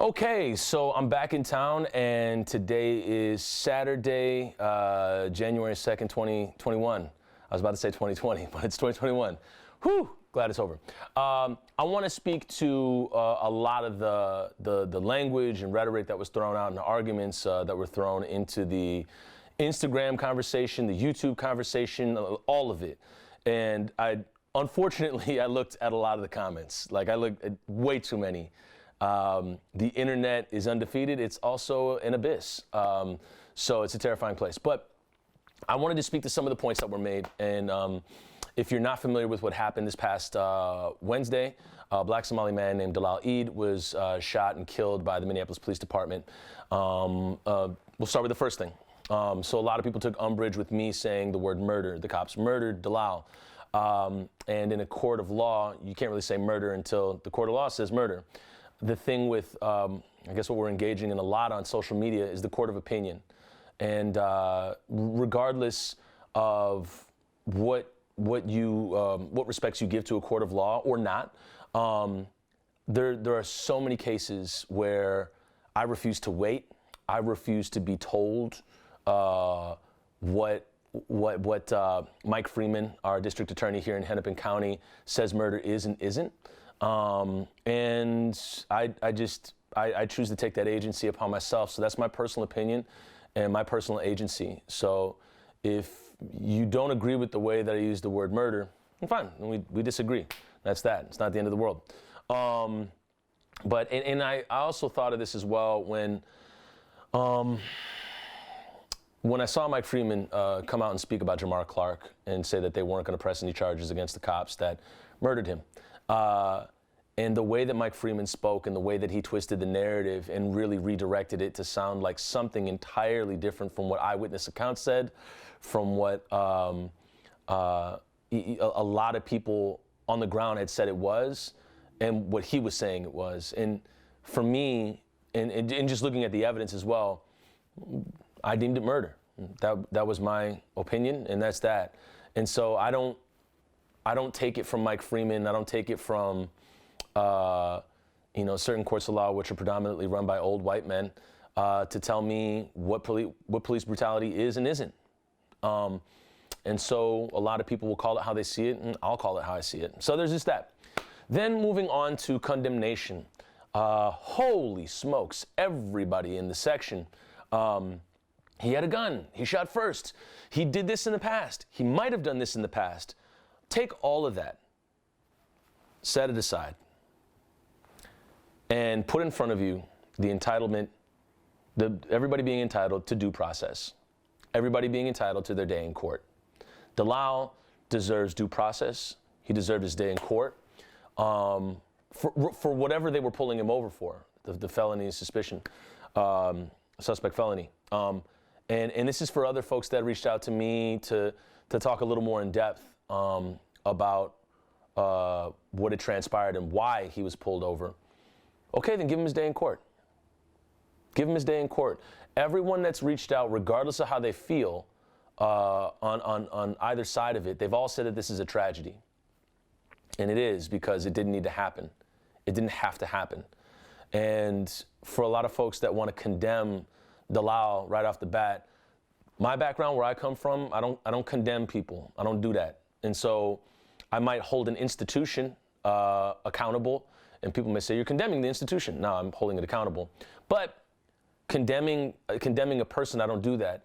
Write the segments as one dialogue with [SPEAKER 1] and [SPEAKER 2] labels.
[SPEAKER 1] Okay, so I'm back in town, and today is Saturday, January 2nd, 2021. I was about to say 2020, but it's 2021. Whew, glad it's over. I want to speak to a lot of the language and rhetoric that was thrown out and the arguments that were thrown into the Instagram conversation, the YouTube conversation, all of it. And unfortunately, I looked at a lot of the comments. Like, I looked at way too many. The internet is undefeated. It's also an abyss. So it's a terrifying place. But I wanted to speak to some of the points that were made. And if you're not familiar with what happened this past Wednesday, a black Somali man named Dolal Idd was shot and killed by the Minneapolis Police Department. We'll start with the first thing. So a lot of people took umbrage with me saying the word murder. The cops murdered Dolal. And in a court of law, you can't really say murder until the court of law says murder. The thing with, I guess what we're engaging in a lot on social media is the court of opinion. And regardless of what respects you give to a court of law or not, there are so many cases where I refuse to wait. I refuse to be told what Mike Freeman, our district attorney here in Hennepin County, says murder is and isn't. And I choose to take that agency upon myself. So that's my personal opinion and my personal agency. So if you don't agree with the way that I use the word murder, fine, we disagree. That's that. It's not the end of the world. But I also thought of this as well when I saw Mike Freeman come out and speak about Jamar Clark and say that they weren't going to press any charges against the cops that murdered him. And the way that Mike Freeman spoke and the way that he twisted the narrative and really redirected it to sound like something entirely different from what eyewitness accounts said, from what a lot of people on the ground had said it was, and what he was saying it was. And for me, and just looking at the evidence as well, I deemed it murder. That was my opinion, and that's that. And so I don't take it from Mike Freeman. I don't take it from certain courts of law, which are predominantly run by old white men, to tell me what police brutality is and isn't. And so a lot of people will call it how they see it, and I'll call it how I see it. So there's just that. Then moving on to condemnation. Holy smokes, everybody in the section. He had a gun. He shot first. He did this in the past. He might have done this in the past. Take all of that, set it aside, and put in front of you the entitlement, everybody being entitled to due process, everybody being entitled to their day in court. Dolal deserves due process. He deserved his day in court for whatever they were pulling him over for, the felony suspicion, suspect felony. And this is for other folks that reached out to me to talk a little more in depth about what had transpired and why he was pulled over. Okay, then give him his day in court. Give him his day in court. Everyone that's reached out, regardless of how they feel on either side of it, they've all said that this is a tragedy. And it is, because it didn't need to happen. It didn't have to happen. And for a lot of folks that want to condemn Dolal right off the bat, my background, where I come from, I don't condemn people. I don't do that. And so I might hold an institution accountable, and people may say, you're condemning the institution. No, I'm holding it accountable. But condemning a person, I don't do that.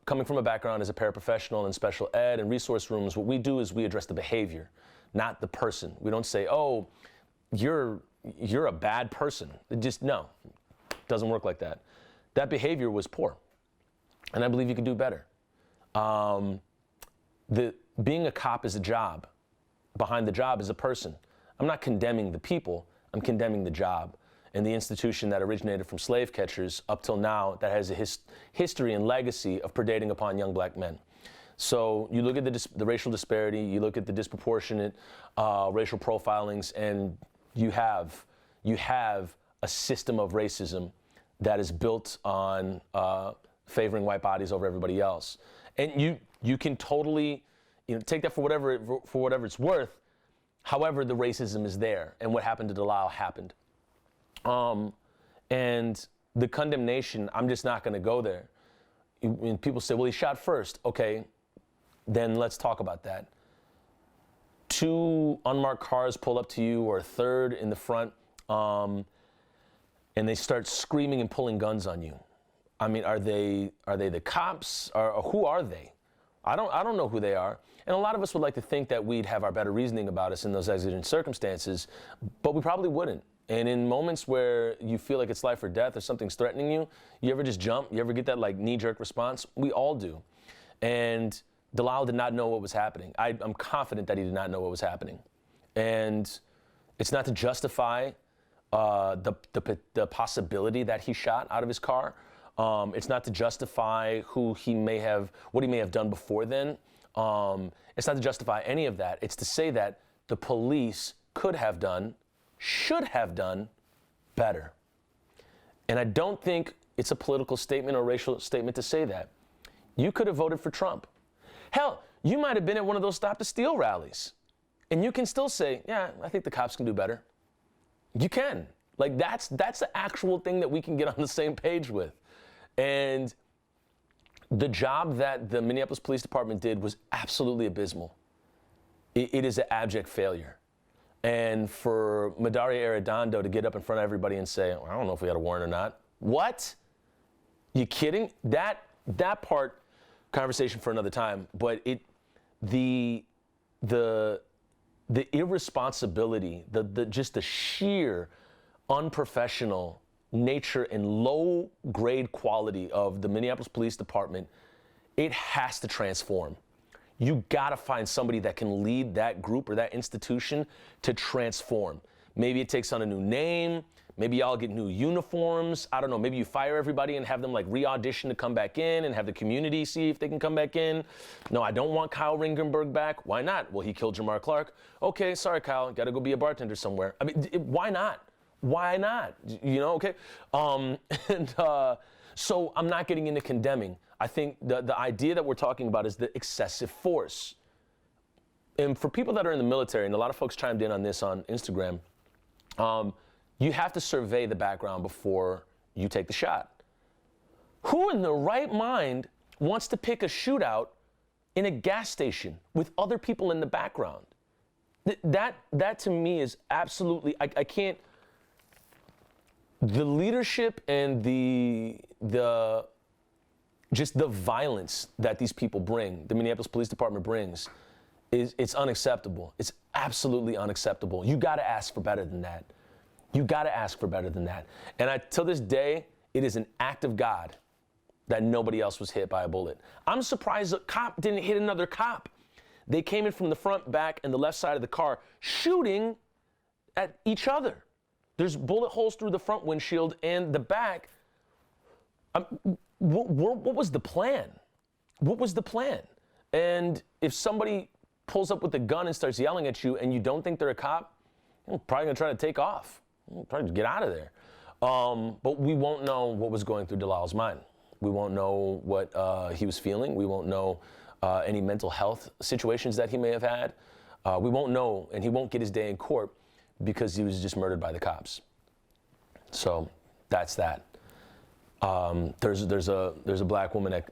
[SPEAKER 1] Coming from a background as a paraprofessional in special ed and resource rooms, what we do is we address the behavior, not the person. We don't say, oh, you're a bad person. No, it doesn't work like that. That behavior was poor, and I believe you can do better. Being a cop is a job. Behind the job is a person. I'm not condemning the people, I'm condemning the job and the institution that originated from slave catchers up till now, that has a history and legacy of predating upon young black men. So you look at the racial disparity, you look at the disproportionate racial profilings, and you have a system of racism that is built on favoring white bodies over everybody else. And you can totally take that for whatever it's worth. However, the racism is there, and what happened to Dolal happened. And the condemnation, I'm just not going to go there. And people say, well, he shot first. Okay, then let's talk about that. 2 unmarked cars pull up to you, or a third in the front, and they start screaming and pulling guns on you. I mean, are they the cops? Or who are they? I don't know who they are. And a lot of us would like to think that we'd have our better reasoning about us in those exigent circumstances, but we probably wouldn't. And in moments where you feel like it's life or death or something's threatening you, you ever just jump? You ever get that like knee-jerk response? We all do. And Dolal did not know what was happening. I'm confident that he did not know what was happening. And it's not to justify the possibility that he shot out of his car. It's not to justify what he may have done before then. It's not to justify any of that. It's to say that the police could have done, should have done better. And I don't think it's a political statement or racial statement to say that. You could have voted for Trump. Hell, you might have been at one of those Stop the Steal rallies. And you can still say, yeah, I think the cops can do better. You can. Like, that's the actual thing that we can get on the same page with. And the job that the Minneapolis Police Department did was absolutely abysmal. It is an abject failure. And for Madaria Arredondo to get up in front of everybody and say, I don't know if we had a warrant or not. What? You kidding? That part, conversation for another time. But the irresponsibility, just the sheer unprofessional nature and low grade quality of the Minneapolis Police Department, it has to transform. You gotta find somebody that can lead that group or that institution to transform. Maybe it takes on a new name. Maybe y'all get new uniforms. I don't know. Maybe you fire everybody and have them like re-audition to come back in and have the community see if they can come back in. No, I don't want Kyle Ringenberg back. Why not? Well, he killed Jamar Clark. Okay, sorry, Kyle. Got to go be a bartender somewhere. I mean, why not? Why not? You know, okay? So I'm not getting into condemning. I think the idea that we're talking about is the excessive force. And for people that are in the military, and a lot of folks chimed in on this on Instagram, you have to survey the background before you take the shot. Who in their right mind wants to pick a shootout in a gas station with other people in the background? That to me is absolutely, I can't, the leadership and just the violence that these people bring, the Minneapolis Police Department brings, it's unacceptable. It's absolutely unacceptable. You gotta ask for better than that. You gotta ask for better than that. And till this day, it is an act of God that nobody else was hit by a bullet. I'm surprised a cop didn't hit another cop. They came in from the front, back, and the left side of the car, shooting at each other. There's bullet holes through the front windshield and the back. What was the plan? What was the plan? And if somebody pulls up with a gun and starts yelling at you and you don't think they're a cop, you're probably gonna try to take off. Probably get out of there. But we won't know what was going through Dalal's mind. We won't know what he was feeling. We won't know any mental health situations that he may have had. We won't know, and he won't get his day in court because he was just murdered by the cops. So that's that. There's a black woman that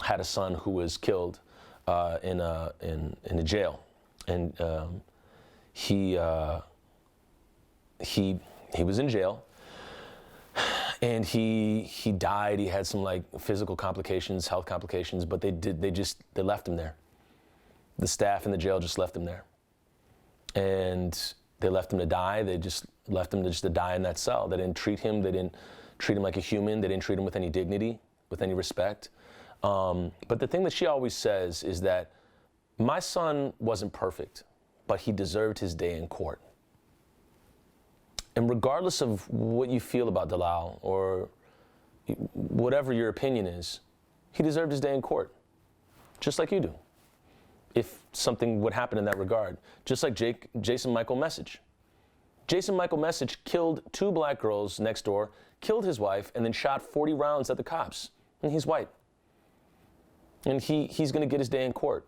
[SPEAKER 1] had a son who was killed in a jail, and he was in jail, and he died. He had some like physical complications, health complications, but they left him there. The staff in the jail just left him there, and they left him to die. They just left him to die in that cell. They didn't treat him. They didn't treat him like a human. They didn't treat him with any dignity, with any respect. But the thing that she always says is that my son wasn't perfect, but he deserved his day in court. And regardless of what you feel about Dolal or whatever your opinion is, he deserved his day in court, just like you do, if something would happen in that regard. Just like Jason Michael Message. Jason Michael Message killed 2 black girls next door, killed his wife, and then shot 40 rounds at the cops. And he's white. And he's going to get his day in court.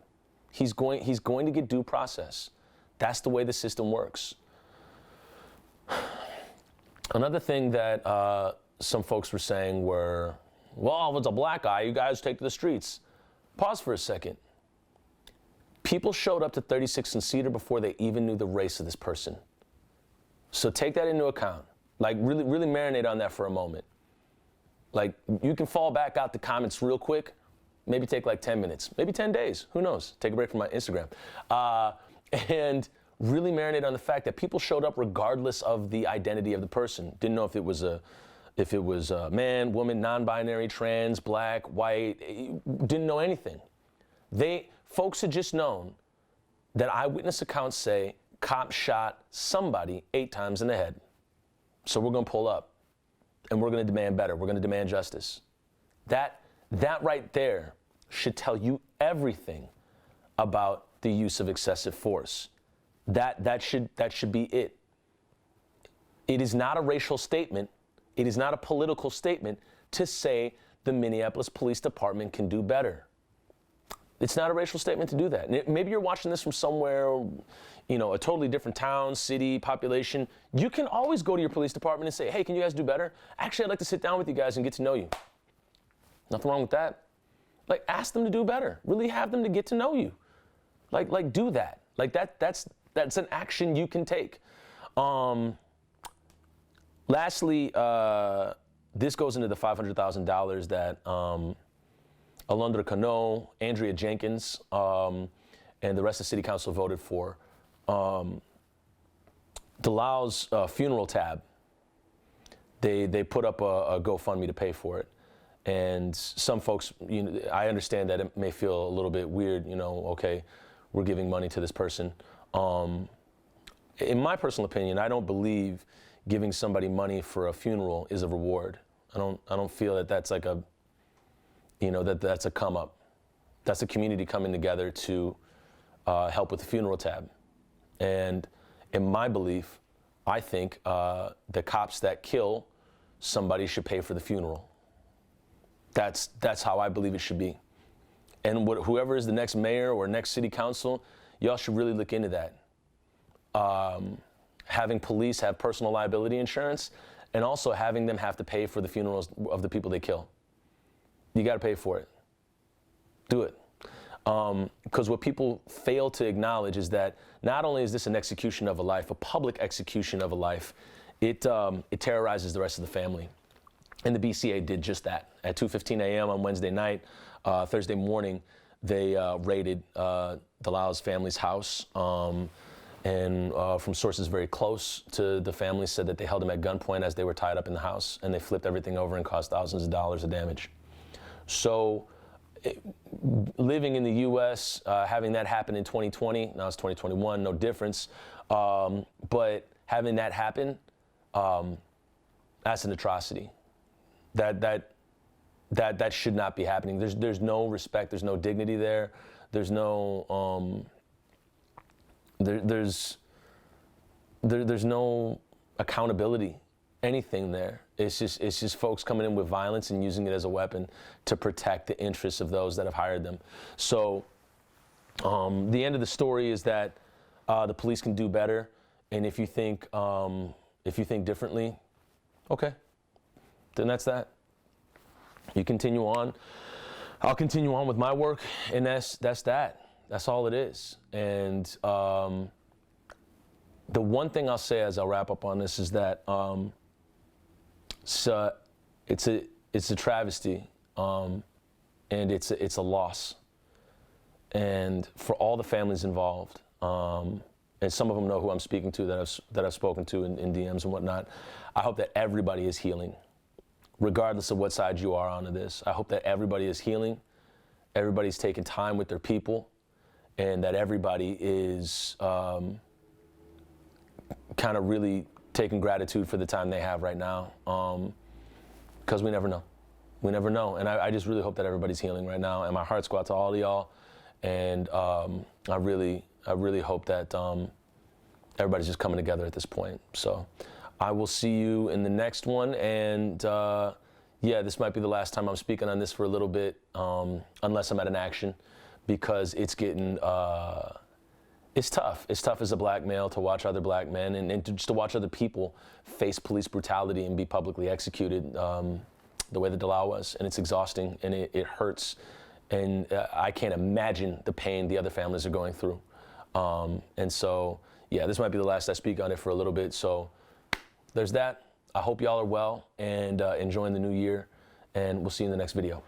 [SPEAKER 1] He's going to get due process. That's the way the system works. Another thing that some folks were saying were, well, if it's a black guy, you guys take to the streets. Pause for a second. People showed up to 36th and Cedar before they even knew the race of this person. So take that into account. Like, really, really marinate on that for a moment. Like, you can fall back out the comments real quick. Maybe take like 10 minutes, maybe 10 days. Who knows? Take a break from my Instagram. And really marinate on the fact that people showed up regardless of the identity of the person. Didn't know if it was a man, woman, non-binary, trans, black, white. Didn't know anything. Folks had just known that eyewitness accounts say cops shot somebody 8 times in the head. So we're going to pull up and we're going to demand better. We're going to demand justice. That right there should tell you everything about the use of excessive force. That should be it. It is not a racial statement. It is not a political statement to say the Minneapolis Police Department can do better. It's not a racial statement to do that. Maybe you're watching this from somewhere, a totally different town, city, population. You can always go to your police department and say, hey, can you guys do better? Actually, I'd like to sit down with you guys and get to know you. Nothing wrong with that. Like, ask them to do better. Really have them to get to know you. Like do that. Like that's an action you can take. Lastly, this goes into the $500,000 that Alondra Cano, Andrea Jenkins, and the rest of City Council voted for. Dalal's funeral tab, they put up a GoFundMe to pay for it. And some folks, I understand that it may feel a little bit weird, okay, we're giving money to this person. In my personal opinion, I don't believe giving somebody money for a funeral is a reward. I don't feel that that's like that's a come up. That's a community coming together to help with the funeral tab. And in my belief, I think the cops that kill somebody should pay for the funeral. That's how I believe it should be. And whoever is the next mayor or next city council, y'all should really look into that. Having police have personal liability insurance and also having them have to pay for the funerals of the people they kill. You got to pay for it. Do it. Because what people fail to acknowledge is that not only is this an execution of a life, a public execution of a life, it terrorizes the rest of the family. And the BCA did just that. At 2:15 a.m. on Wednesday night, Thursday morning, they raided Dalal's family's house. And from sources very close to the family said that they held him at gunpoint as they were tied up in the house, and they flipped everything over and caused thousands of dollars of damage. So living in the U.S., having that happen in 2020, now it's 2021, no difference. But having that happen, that's an atrocity. That should not be happening. There's no respect. There's no dignity there. There's no there's no accountability, anything there. It's just folks coming in with violence and using it as a weapon to protect the interests of those that have hired them. So the end of the story is that the police can do better, and if you think differently, okay, then that's that. You continue on. I'll continue on with my work, and that's that. That's all it is. And the one thing I'll say as I'll wrap up on this is that it's a travesty, and it's a loss. And for all the families involved, and some of them know who I'm speaking to that I've spoken to in DMs and whatnot, I hope that everybody is healing, regardless of what side you are on this. I hope that everybody is healing, everybody's taking time with their people, and that everybody is kind of really taking gratitude for the time they have right now, because we never know. We never know. And I just really hope that everybody's healing right now. And my hearts go out to all of y'all. And I really hope that everybody's just coming together at this point. So I will see you in the next one. And yeah, this might be the last time I'm speaking on this for a little bit, unless I'm at an action, because it's getting It's tough. It's tough as a black male to watch other black men and just to watch other people face police brutality and be publicly executed the way that Dolal was. And it's exhausting and it hurts. And I can't imagine the pain the other families are going through. And so, yeah, this might be the last I speak on it for a little bit. So there's that. I hope y'all are well and enjoying the new year. And we'll see you in the next video.